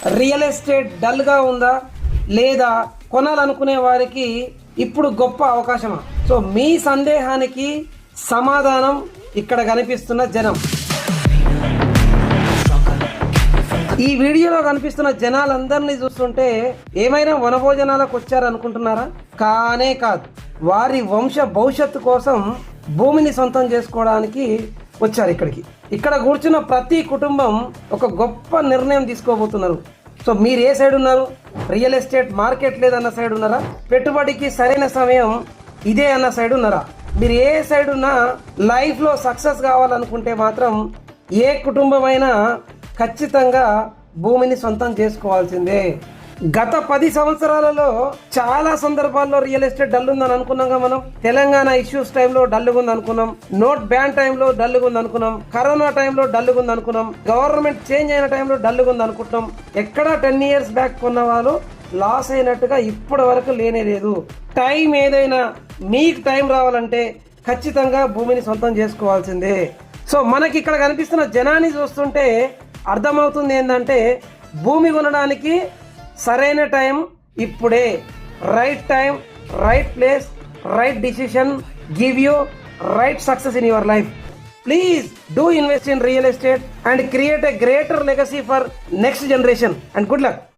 Real estate డల్గా ఉందా లేదా కొనాలనుకునే వారికి ఇప్పుడు గొప్ప అవకాశమా? సో మీ సందేహానికి సమాధానం ఇక్కడ కనిపిస్తున్న జనం. ఈ వీడియోలో కనిపిస్తున్న జనాలందరినీ చూస్తుంటే ఏమైనా వనభోజనాలకు వచ్చారనుకుంటున్నారా? కానే కాదు. వారి వంశ భవిష్యత్తు కోసం భూమిని సొంతం చేసుకోవడానికి వచ్చారు ఇక్కడికి. ఇక్కడ కూర్చున్న ప్రతి కుటుంబం ఒక గొప్ప నిర్ణయం తీసుకోబోతున్నారు. సో మీరు ఏ సైడ్ ఉన్నారు? రియల్ ఎస్టేట్ మార్కెట్ లేదన్న సైడ్ ఉన్నారా? పెట్టుబడికి సరైన సమయం ఇదే అన్న సైడ్ ఉన్నారా? మీరు ఏ సైడ్ ఉన్నా లైఫ్లో సక్సెస్ కావాలనుకుంటే మాత్రం ఏ కుటుంబమైనా ఖచ్చితంగా భూమిని సొంతం చేసుకోవాల్సిందే. గత 10 సంవత్సరాలలో చాలా సందర్భాల్లో రియల్ ఎస్టేట్ డల్ ఉందని అనుకున్నాం. మనం తెలంగాణ ఇష్యూస్ టైంలో డల్లుగా ఉంది అనుకున్నాం, నోట్ బ్యాన్ టైంలో డల్లుగా ఉంది అనుకున్నాం, కరోనా టైంలో డల్లుగా ఉంది అనుకున్నాం, గవర్నమెంట్ చేంజ్ అయిన టైంలో డల్లుగా ఉంది అనుకుంటున్నాం. ఎక్కడ 10 years బ్యాక్ కొన్న వాళ్ళు లాస్ అయినట్టుగా ఇప్పటి వరకు లేనే లేదు. టైం ఏదైనా మీకు టైం రావాలంటే ఖచ్చితంగా భూమిని సొంతం చేసుకోవాల్సిందే. సో మనకి ఇక్కడ కనిపిస్తున్న జనాన్ని చూస్తుంటే అర్థమవుతుంది ఏంటంటే భూమి కొనడానికి సరైన టైం ఇప్పుడే. Right time, right place, right decision give you right success in your life. Please do invest in real estate and create a greater legacy for next generation, and good luck.